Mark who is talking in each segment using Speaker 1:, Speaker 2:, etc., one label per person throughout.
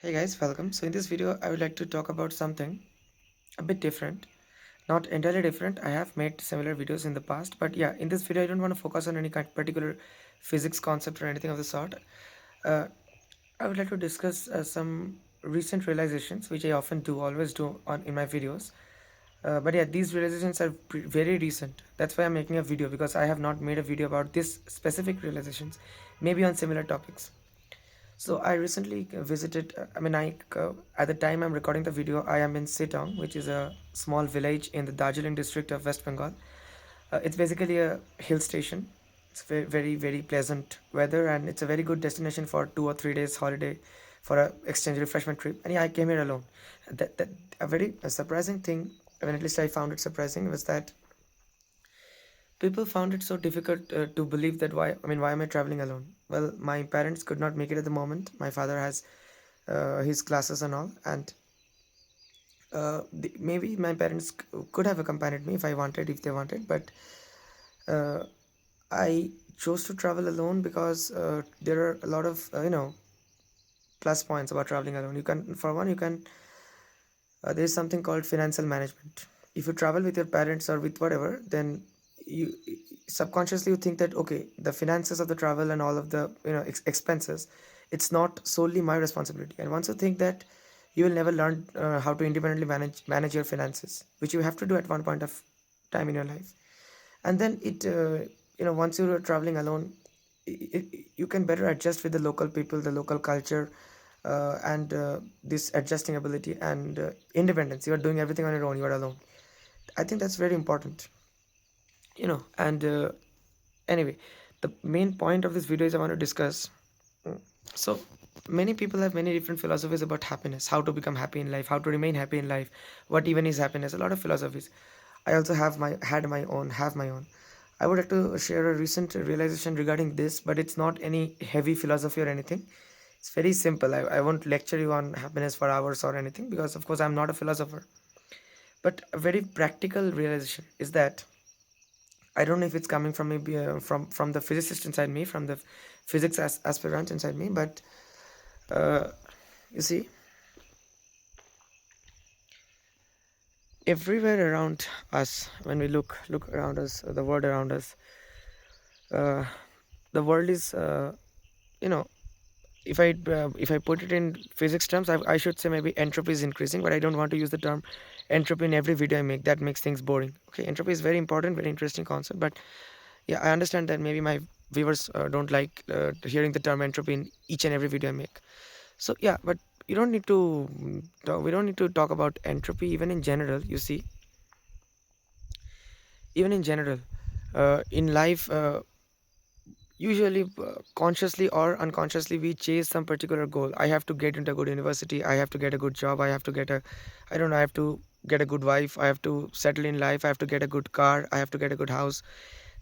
Speaker 1: Hey guys, welcome. So in this video, I would like to talk about something a bit different. Not entirely different. I have made similar videos in the past, but yeah, in this video, I don't want to focus on any kind particular physics concept or anything of the sort. Uh, I would like to discuss some recent realizations, which I often do, always do on in my videos. But yeah, these realizations are very recent. That's why I'm making a video because I have not made a video about this specific realizations, maybe on similar topics. So I recently visited. At the time I'm recording the video, I am in Sitang, which is a small village in the Darjeeling district of West Bengal. It's basically a hill station. It's very, very, very pleasant weather, and it's a very good destination for 2 or 3 days holiday, for a exchange refreshment trip. And yeah, I came here alone. That a very surprising thing. I mean, at least I found it surprising was that people found it so difficult to believe that why am I traveling alone? Well, my parents could not make it at the moment. My father has his classes and all, and maybe my parents could have accompanied me if they wanted, but uh, I chose to travel alone because there are a lot of plus points about traveling alone. You can, for one, you can there is something called financial management. If you travel with your parents or with whatever, then you subconsciously you think that okay, the finances of the travel and all of the expenses, it's not solely my responsibility. And once you think that, you will never learn how to independently manage your finances, which you have to do at one point of time in your life. And then once you're traveling alone, you can better adjust with the local people, the local culture, and this adjusting ability and independence. You are doing everything on your own, you are alone. I think that's very important. And anyway, the main point of this video is I want to discuss. So many people have many different philosophies about happiness, how to become happy in life, how to remain happy in life, what even is happiness, a lot of philosophies. I also have my own. I would like to share a recent realization regarding this, but it's not any heavy philosophy or anything. It's very simple. I won't lecture you on happiness for hours or anything because of course I'm not a philosopher. But a very practical realization is that I don't know if it's coming from maybe from the physicist inside me, from the physics aspirant inside me, but uh, you see, everywhere around us, when we look around us, the world around us, uh, the world is, you know, if I put it in physics terms, I should say maybe entropy is increasing, but I don't want to use the term entropy in every video I make. That makes things boring. Okay, entropy is very important, very interesting concept, but yeah, I understand that maybe my viewers don't like hearing the term entropy in each and every video I make. So yeah, but you don't need to we don't need to talk about entropy. Even in general, you see, even in general, in life, usually consciously or unconsciously we chase some particular goal. I have to get into a good university, I have to get a good job, I have to get a, I don't know, I have to get a good wife, I have to settle in life, I have to get a good car, I have to get a good house.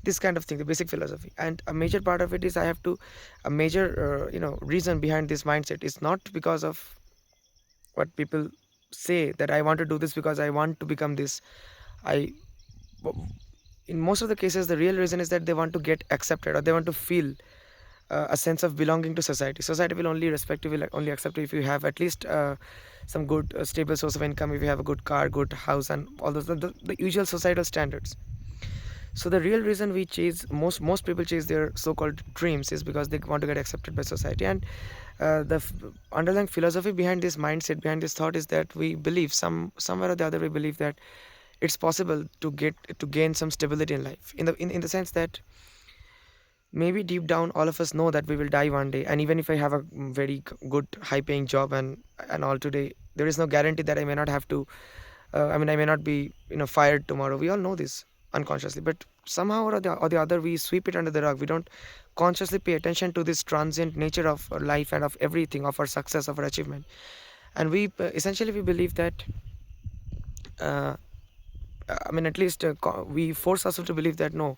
Speaker 1: This kind of thing, the basic philosophy. And a major part of it is I have to, a major reason behind this mindset is not because of what people say, that I want to do this because I want to become this. I In most of the cases, the real reason is that they want to get accepted, or they want to feel a sense of belonging to society. Society will only respect you, will only accept you if you have at least some good stable source of income, if you have a good car, good house, and all those the usual societal standards. So the real reason we chase, most people chase their so-called dreams, is because they want to get accepted by society. And underlying philosophy behind this mindset, behind this thought, is that we believe somewhere or the other we believe that it's possible to gain some stability in life, in the sense that maybe deep down all of us know that we will die one day, and even if I have a very good high paying job and all today, there is no guarantee that I may not have to I may not be fired tomorrow. We all know this unconsciously, but somehow or the other we sweep it under the rug. We don't consciously pay attention to this transient nature of our life and of everything, of our success, of our achievement. And we essentially we believe that uh, at least we force ourselves to believe that no,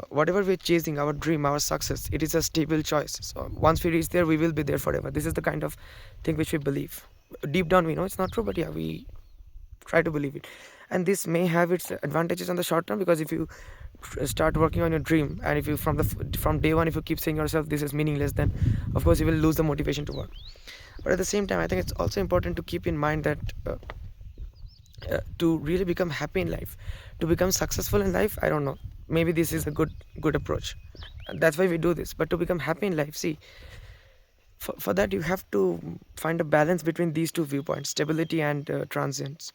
Speaker 1: whatever we're chasing, our dream, our success, it is a stable choice. So once we reach there, we will be there forever. This is the kind of thing which we believe. Deep down, we know it's not true, but yeah, we try to believe it. And this may have its advantages on the short term, because if you start working on your dream, and if you from day one, if you keep saying yourself this is meaningless, then of course you will lose the motivation to work. But at the same time, I think it's also important to keep in mind that to really become happy in life, to become successful in life, I don't know, maybe this is a good approach. That's why we do this. But to become happy in life, see, for that you have to find a balance between these two viewpoints, stability and transience.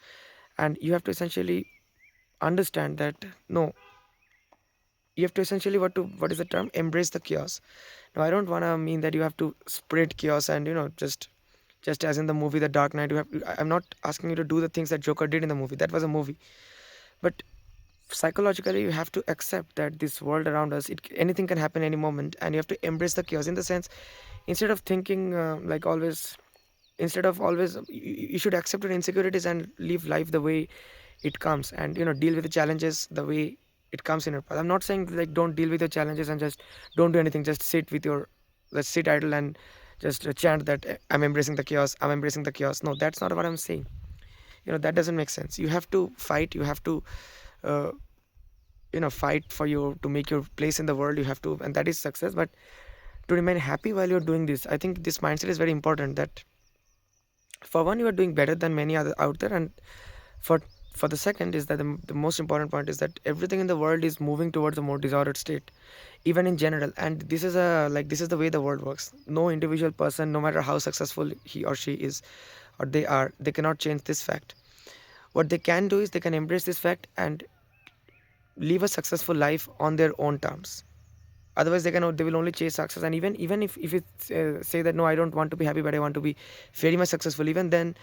Speaker 1: And you have to essentially understand that no, you have to essentially, what is the term, embrace the chaos. Now I don't want to mean that you have to spread chaos and just as in the movie The Dark Knight, I'm not asking you to do the things that Joker did in the movie. That was a movie. But psychologically you have to accept that this world around us, anything can happen any moment, and you have to embrace the chaos. In the sense, instead of thinking like always, instead of always, you should accept your insecurities and live life the way it comes, and deal with the challenges the way it comes in your path. I'm not saying like don't deal with your challenges and just don't do anything, just sit with your, just sit idle and just chant that I'm embracing the chaos, I'm embracing the chaos. No, that's not what I'm saying. That doesn't make sense. You have to fight, you have to uh, fight for you to make your place in the world. You have to, and that is success. But to remain happy while you're doing this, I think this mindset is very important. That for one, you are doing better than many other out there, and for for the second is that the most important point is that everything in the world is moving towards a more disordered state, even in general. And this is this is the way the world works. No individual person, no matter how successful he or she is or they are, they cannot change this fact. What they can do is they can embrace this fact and live a successful life on their own terms. Otherwise they will only chase success. And even if it say that no, I don't want to be happy but I want to be very much successful, even then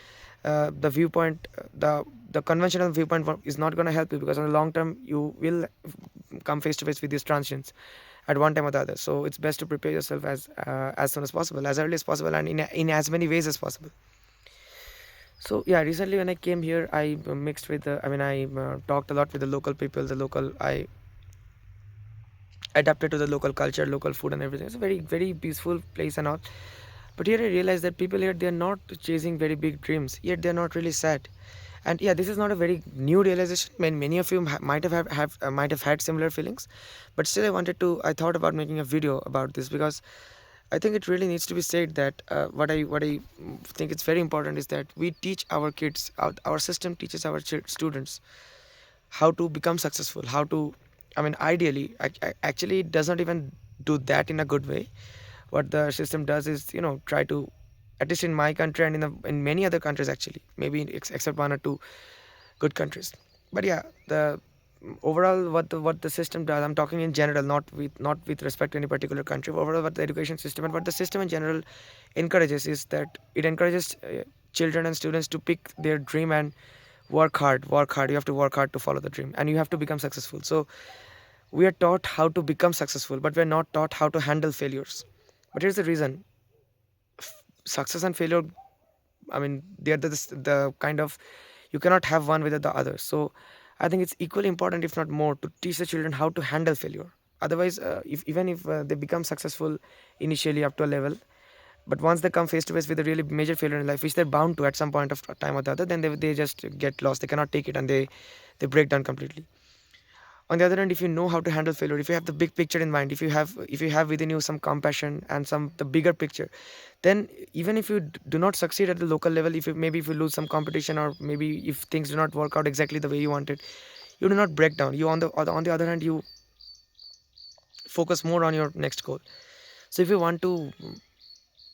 Speaker 1: the viewpoint, the conventional viewpoint is not going to help you, because on the long term you will come face to face with these transitions at one time or the other. So it's best to prepare yourself as soon as possible, as early as possible, and in as many ways as possible. So yeah, recently when I came here, I mixed with I talked a lot with the local people, I adapted to the local culture, local food and everything. It's a very, very peaceful place and all. But here I realized that people here, they're not chasing very big dreams, yet they're not really sad. And yeah, this is not a very new realization. Many of you might have had similar feelings, but still I thought about making a video about this, because I think it really needs to be said that what I think it's very important is that we teach our kids, our system teaches our students how to become successful, how to, ideally, actually it does not even do that in a good way. What the system does is, try to, at least in my country and in many other countries actually, maybe except one or two good countries. But yeah, the overall what the system does, I'm talking in general, not with respect to any particular country. Overall, what the education system and what the system in general encourages is that it encourages children and students to pick their dream and work hard. You have to work hard to follow the dream, and you have to become successful. So we are taught how to become successful, but we're not taught how to handle failures. But here's the reason: success and failure, they're the kind of, you cannot have one without the other. So I think it's equally important, if not more, to teach the children how to handle failure. Otherwise, if even if they become successful initially up to a level, but once they come face to face with a really major failure in life, which they're bound to at some point of time or the other, then they just get lost. They cannot take it, and they break down completely. On the other hand, if you know how to handle failure, if you have the big picture in mind, if you have within you some compassion and some the bigger picture, then even if you do not succeed at the local level, if you lose some competition, or maybe if things do not work out exactly the way you wanted, you do not break down. You on the other hand, you focus more on your next goal. So if you want to,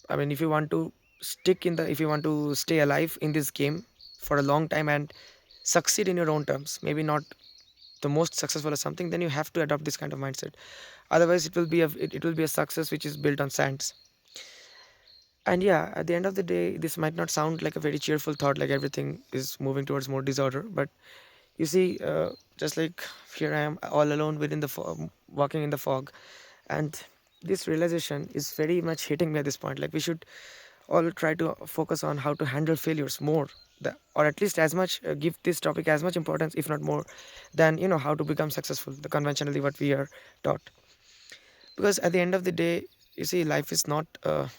Speaker 1: if you want to if you want to stay alive in this game for a long time and succeed in your own terms, maybe not the most successful or something, then you have to adopt this kind of mindset. Otherwise it will be a success which is built on sands. And yeah, at the end of the day, this might not sound like a very cheerful thought, like everything is moving towards more disorder. But you see, just like here I am all alone within the fog, walking in the fog, and this realization is very much hitting me at this point. Like we should all try to focus on how to handle failures more, or at least as much, give this topic as much importance, if not more, than how to become successful, the conventionally what we are taught. Because at the end of the day, you see, life is not about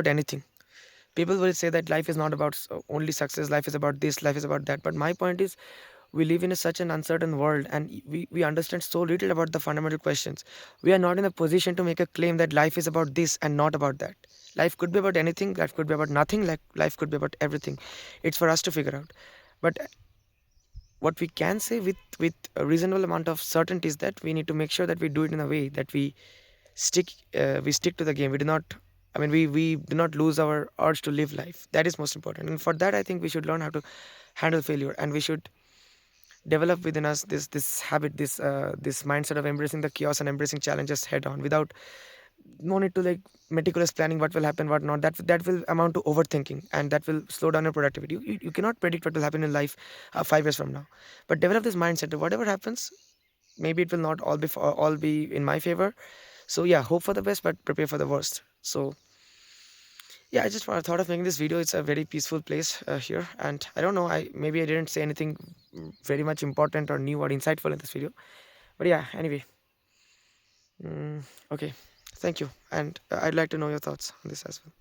Speaker 1: anything. People will say that life is not about only success, life is about this, life is about that. But my point is, we live in such an uncertain world, and we understand so little about the fundamental questions. We are not in a position to make a claim that life is about this and not about that. Life could be about anything, life could be about nothing, like life could be about everything. It's for us to figure out. But what we can say with a reasonable amount of certainty is that we need to make sure that we do it in a way that stick we stick to the game. We do not, I mean, we do not lose our urge to live life. That is most important, and for that I think we should learn how to handle failure, and we should develop within us this habit, this mindset of embracing the chaos and embracing challenges head on, without no need to like meticulous planning what will happen, what not. That will amount to overthinking, and that will slow down your productivity. You cannot predict what will happen in life 5 years from now, but develop this mindset that whatever happens, maybe it will not all be in my favor. So yeah, hope for the best but prepare for the worst. So yeah, I just thought of making this video. It's a very peaceful place here, and I don't know, I maybe I didn't say anything very much important or new or insightful in this video, but yeah, anyway. Okay, thank you, and I'd like to know your thoughts on this as well.